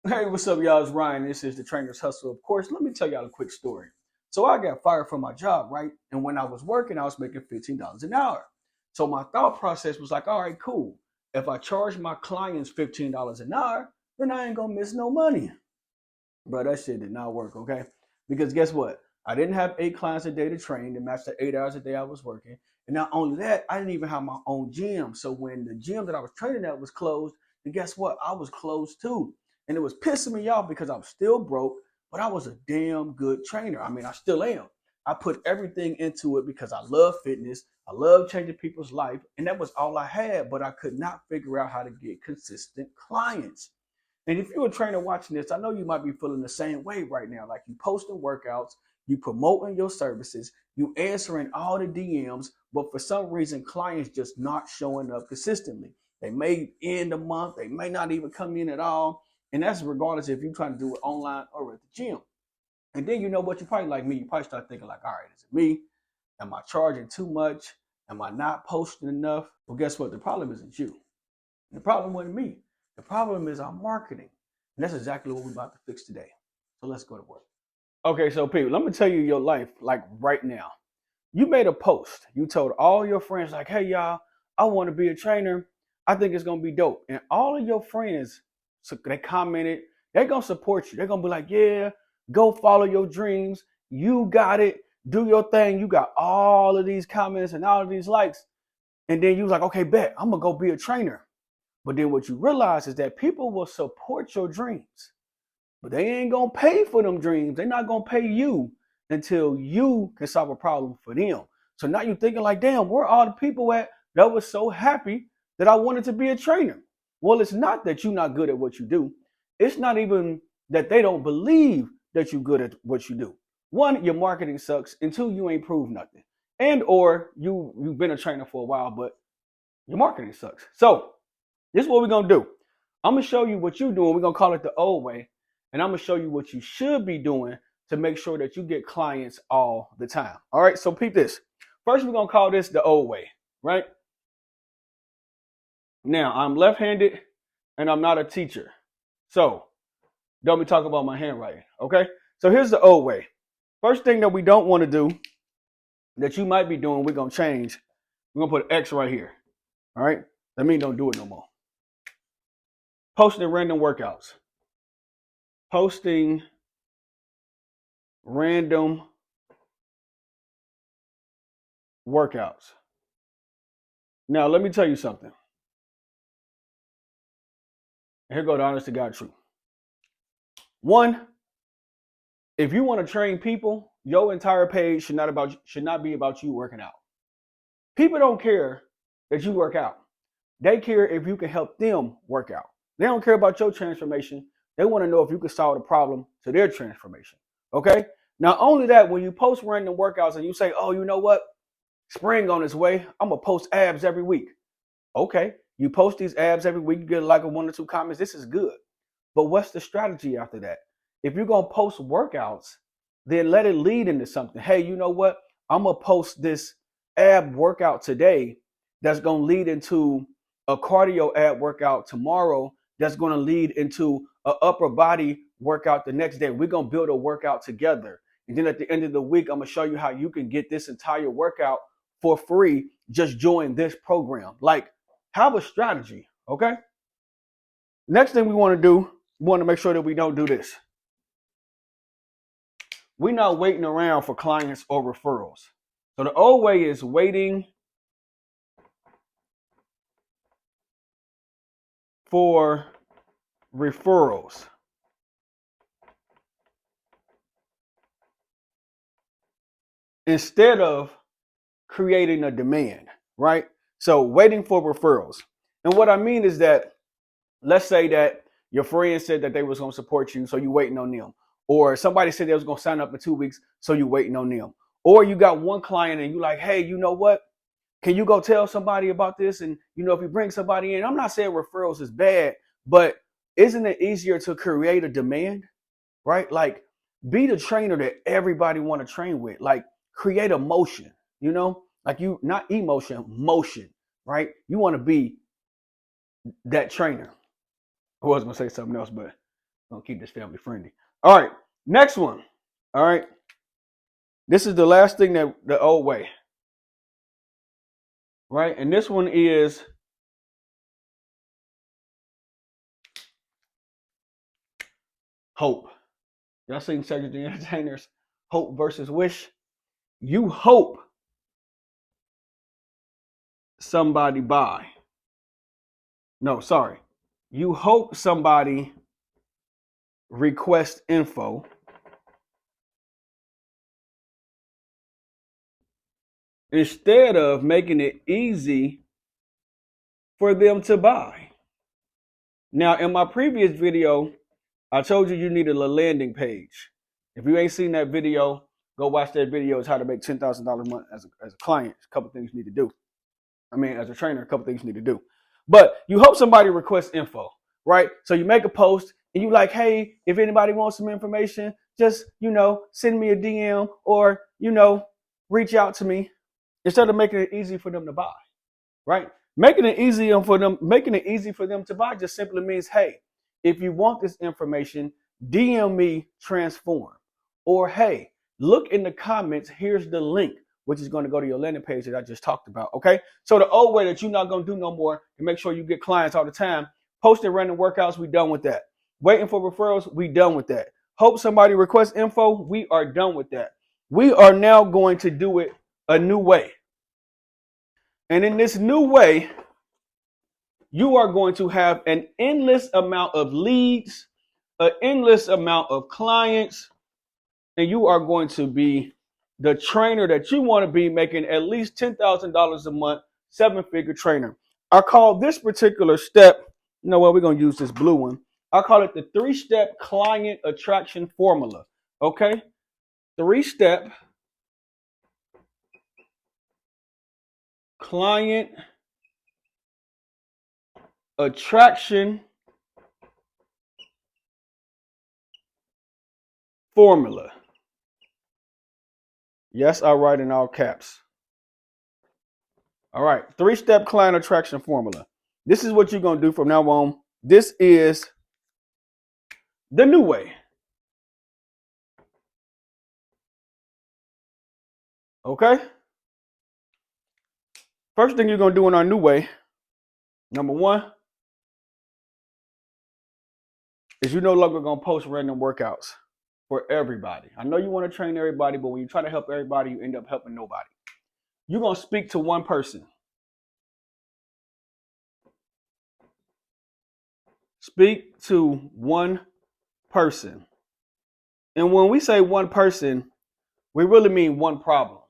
Hey, what's up, y'all? It's Ryan. This is the Trainer's Hustle. Of course, let me tell y'all a quick story. So I got fired from my job, right? And when I was working, I was making $15 an hour. So my thought process was like, all right, cool. If I charge my clients $15 an hour, then I ain't gonna miss no money. Bro, that shit did not work, okay? Because guess what? I didn't have 8 clients a day to train to match the 8 hours a day I was working. And not only that, I didn't even have my own gym. So when the gym that I was training at was closed, then guess what? I was closed too. And it was pissing me off because I was still broke, but I was a damn good trainer. I mean, I still am. I put everything into it because I love fitness. I love changing people's life. And that was all I had, but I could not figure out how to get consistent clients. And if you're a trainer watching this, I know you might be feeling the same way right now. Like you posting workouts, you promoting your services, you answering all the DMs, but for some reason, clients just not showing up consistently. They may end the month, they may not even come in at all. And that's regardless if you're trying to do it online or at the gym. And then you know what, you probably like me, you probably start thinking like, all right, is it me? Am I charging too much? Am I not posting enough? Well, guess what? The problem isn't you. The problem wasn't me. The problem is our marketing. And that's exactly what we're about to fix today. So let's go to work. Okay, so people, let me tell you your life like right now. You made a post. You told all your friends, like, hey, y'all, I want to be a trainer. I think it's going to be dope. And all of your friends, so they commented, they're going to support you. They're going to be like, yeah, go follow your dreams. You got it. Do your thing. You got all of these comments and all of these likes. And then you was like, okay, bet, I'm going to go be a trainer. But then what you realize is that people will support your dreams, but they ain't gonna pay for them dreams. They're not gonna pay you until you can solve a problem for them. So now you're thinking like, damn, where are all the people at that was so happy that I wanted to be a trainer? Well, it's not that you're not good at what you do. It's not even that they don't believe that you're good at what you do. One, your marketing sucks, and two, you ain't proved nothing. And or you've been a trainer for a while, but your marketing sucks. So this is what we're gonna do. I'm gonna show you what you're doing. We're gonna call it the old way, and I'm gonna show you what you should be doing to make sure that you get clients all the time. All right, so peep this. First, we're gonna call this the old way, right? Now, I'm left-handed and I'm not a teacher. So don't be talking about my handwriting, okay? So here's the old way. First thing that we don't want to do that you might be doing, we're gonna change. We're gonna put an X right here. All right? That means don't do it no more. Posting random workouts. Posting random workouts. Now, let me tell you something. Here go the honest to God truth. One, if you want to train people, your entire page should not be about you working out. People don't care that you work out. They care if you can help them work out. They don't care about your transformation. They want to know if you can solve the problem to their transformation. Okay? Not only that, when you post random workouts and you say, oh, you know what? Spring on its way. I'm going to post abs every week. Okay. You post these abs every week. You get like a 1 or 2 comments. This is good. But what's the strategy after that? If you're going to post workouts, then let it lead into something. Hey, you know what? I'm going to post this ab workout today that's going to lead into a cardio ab workout tomorrow that's going to lead into an upper body workout the next day. We're going to build a workout together. And then at the end of the week, I'm going to show you how you can get this entire workout for free. Just join this program. Like, have a strategy, okay? Next thing we want to do, we want to make sure that we don't do this. We're not waiting around for clients or referrals. So the old way is waiting for referrals. Instead of creating a demand, right? So waiting for referrals. And what I mean is that, let's say that your friend said that they was going to support you, so you waiting on them. Or somebody said they was going to sign up in 2 weeks, so you waiting on them. Or you got one client and you like, hey, you know what? Can you go tell somebody about this? And, you know, if you bring somebody in, I'm not saying referrals is bad, but isn't it easier to create a demand, right? Like, be the trainer that everybody want to train with. Like, create a motion, you know? Like, you, not emotion, motion, right? You want to be that trainer. I was going to say something else, but Gonna keep this family friendly. All right, next one. All right, this is the last thing that the old way, right? And this one is hope. Y'all seen Cedric the Entertainer's Hope versus Wish? You hope somebody buy. No, sorry. You hope somebody request info instead of making it easy for them to buy. Now, in my previous video, I told you you needed a landing page. If you ain't seen that video, go watch that video. It's how to make $10,000 a month as a client. A couple things you need to do. I mean, as a trainer, a couple things you need to do. But you hope somebody requests info, right? So you make a post and you like, hey, if anybody wants some information, just, send me a DM or, reach out to me instead of making it easy for them to buy, right? Making it easy for them to buy just simply means, hey, if you want this information, DM me transform. Or hey, look in the comments, here's the link, which is going to go to your landing page that I just talked about. Okay. So the old way that you're not going to do no more to make sure you get clients all the time, posting random workouts, we done with that. Waiting for referrals, we done with that. Hope somebody requests info, we are done with that. We are now going to do it a new way. And in this new way, you are going to have an endless amount of leads, an endless amount of clients, and you are going to be the trainer that you want to be, making at least $10,000 a month, 7-figure trainer. I call this particular step, we're going to use this blue one. I call it the 3-step client attraction formula. Okay? 3-step client attraction formula. Yes, I write in all caps. All right, 3-step client attraction formula. This is what you're going to do from now on. This is the new way. Okay? First thing you're going to do in our new way, number one, is you're no longer going to post random workouts for everybody. I know you want to train everybody, but when you try to help everybody, you end up helping nobody. You're going to speak to one person. Speak to one person. And when we say one person, we really mean one problem.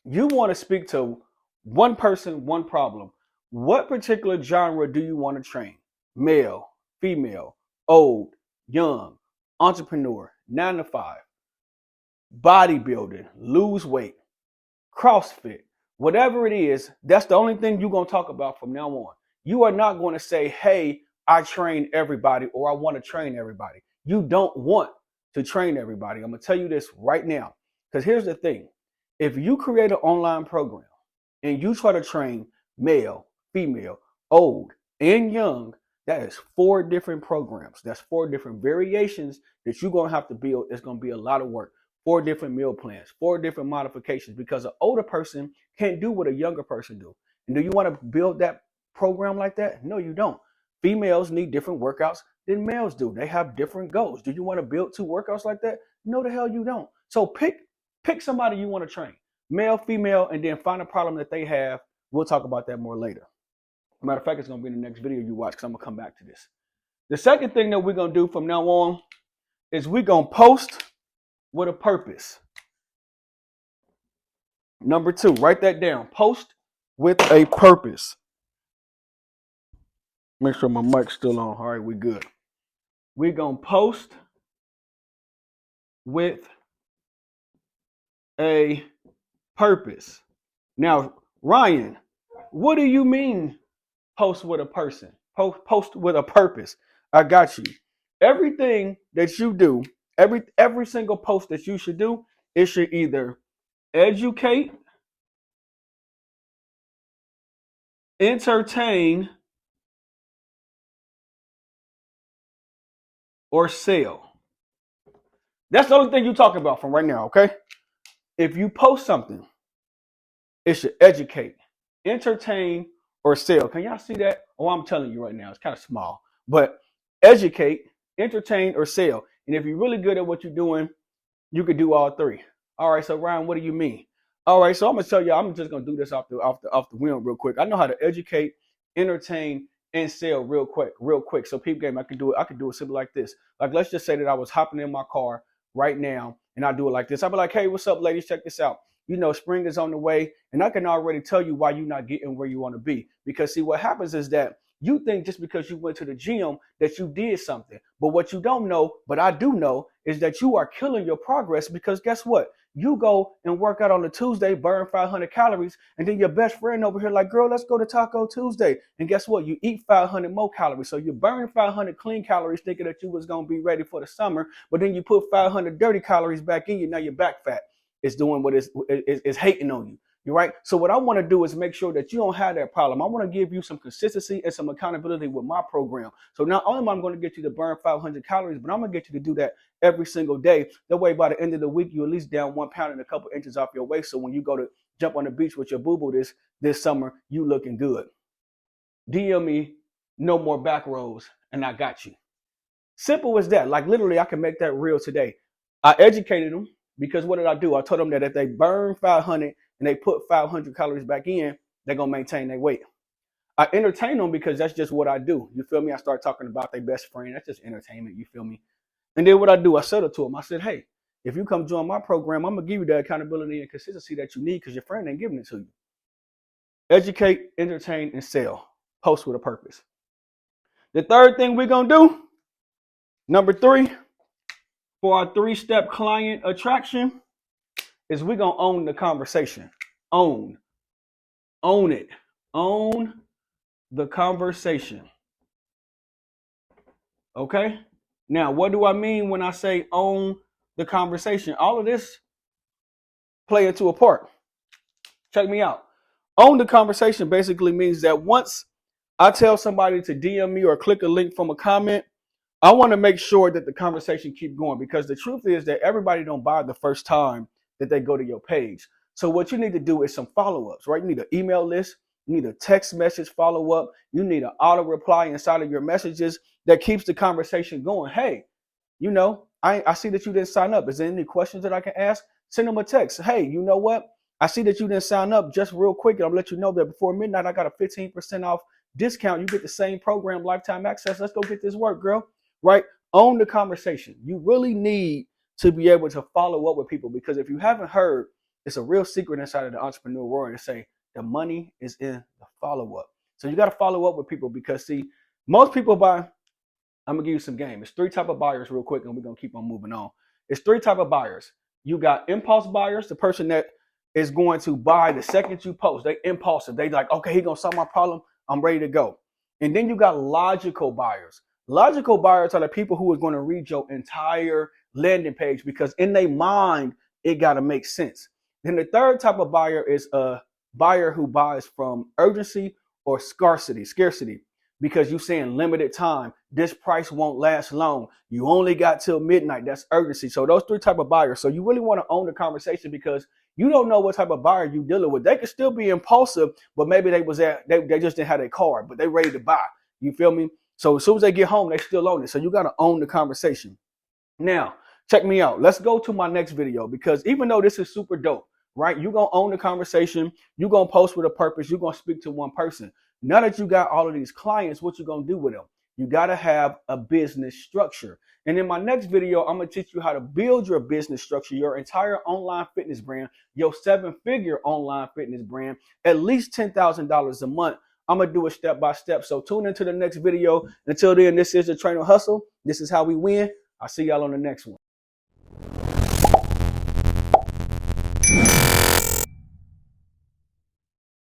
You want to speak to one person, one problem. What particular genre do you want to train? Male, female, old, young, entrepreneur, 9 to 5, bodybuilding, lose weight, CrossFit, whatever it is, that's the only thing you're going to talk about from now on. You are not going to say, hey, I train everybody or I want to train everybody. You don't want to train everybody. I'm going to tell you this right now, because here's the thing. If you create an online program and you try to train male, female, old, and young, that is 4 different programs. That's 4 different variations that you're going to have to build. It's going to be a lot of work. 4 different meal plans, 4 different modifications, because an older person can't do what a younger person do. And do you want to build that program like that? No, you don't. Females need different workouts than males do. They have different goals. Do you want to build 2 workouts like that? No, the hell you don't. So pick somebody you want to train, male, female, and then find a problem that they have. We'll talk about that more later. Matter of fact, it's going to be in the next video you watch, because I'm going to come back to this. The second thing that we're going to do from now on is we're going to post with a purpose. Number 2, write that down. Post with a purpose. Make sure my mic's still on. All right, we good. We're going to post with a purpose. Now, Ryan, what do you mean post with a person? Post with a purpose. I got you. Everything that you do, every single post that you should do, it should either educate, entertain, or sell. That's the only thing you're talking about from right now, okay? If you post something, it should educate, entertain, or sell. Can y'all see that? Oh, I'm telling you right now, it's kind of small. But educate, entertain, or sell. And if you're really good at what you're doing, you could do all three. All right, so Ryan, what do you mean? All right, so I'm gonna tell you, I'm just gonna do this off the whim real quick. I know how to educate, entertain, and sell real quick. So peep game, I can do it simple like this. Like let's just say that I was hopping in my car right now and I do it like this. I'll be like, hey, what's up, ladies? Check this out. You know, spring is on the way, and I can already tell you why you're not getting where you want to be. Because see, what happens is that you think just because you went to the gym that you did something. But what you don't know, but I do know, is that you are killing your progress because guess what? You go and work out on a Tuesday, burn 500 calories, and then your best friend over here like, girl, let's go to Taco Tuesday. And guess what? You eat 500 more calories. So you burn 500 clean calories thinking that you was going to be ready for the summer, but then you put 500 dirty calories back in you. Now you're back fat. It's doing what is hating on you. You're right. So what I want to do is make sure that you don't have that problem. I want to give you some consistency and some accountability with my program. So not only am I going to get you to burn 500 calories, but I'm going to get you to do that every single day. That way, by the end of the week, you at least down 1 pound and a couple inches off your waist. So when you go to jump on the beach with your boo-boo this summer, you looking good. DM me, no more back rows, and I got you. Simple as that. Like literally, I can make that real today. I educated them because what did I do? I told them that if they burn 500 and they put 500 calories back in, they're going to maintain their weight. I entertain them because that's just what I do. You feel me? I start talking about their best friend. That's just entertainment. You feel me? And then what I do, I said it to them. I said, hey, if you come join my program, I'm going to give you the accountability and consistency that you need because your friend ain't giving it to you. Educate, entertain, and sell. Post with a purpose. The third thing we're going to do, number 3, for our 3-step client attraction, is we're going to own the conversation. Own it. Own the conversation. Okay? Now, what do I mean when I say own the conversation? All of this play into a part. Check me out. Own the conversation basically means that once I tell somebody to DM me or click a link from a comment, I want to make sure that the conversation keep going because the truth is that everybody don't buy the first time that they go to your page. So what you need to do is some follow-ups, right? You need an email list. You need a text message follow-up. You need an auto reply inside of your messages that keeps the conversation going. Hey, you know, I see that you didn't sign up. Is there any questions that I can ask? Send them a text. Hey, you know what? I see that you didn't sign up. Just real quick, and I'll let you know that before midnight, I got a 15% off discount. You get the same program, lifetime access. Let's go get this work, girl. Right? Own the conversation. You really need to be able to follow up with people because if you haven't heard, it's a real secret inside of the entrepreneur world to say the money is in the follow-up. So you got to follow up with people because see, most people buy, I'm going to give you some game. It's 3 type of buyers real quick and we're going to keep on moving on. It's 3 type of buyers. You got impulse buyers, the person that is going to buy the second you post. They impulsive. They like, okay, he going to solve my problem. I'm ready to go. And then you got logical buyers. Logical buyers are the people who are going to read your entire landing page because in their mind, it got to make sense. Then the third type of buyer is a buyer who buys from urgency or scarcity, because you're saying limited time. This price won't last long. You only got till midnight. That's urgency. So those 3 type of buyers. So you really want to own the conversation because you don't know what type of buyer you're dealing with. They could still be impulsive, but maybe they just didn't have their card, but they ready to buy. You feel me? So as soon as they get home, they still own it. So you got to own the conversation. Now, check me out. Let's go to my next video because even though this is super dope, right? You're going to own the conversation. You're going to post with a purpose. You're going to speak to one person. Now that you got all of these clients, what you going to do with them? You got to have a business structure. And in my next video, I'm going to teach you how to build your business structure, your entire online fitness brand, your 7-figure online fitness brand, at least $10,000 a month. I'm going to do it step by step. So tune into the next video. Until then, this is the Trainer Hustle. This is how we win. I'll see y'all on the next one.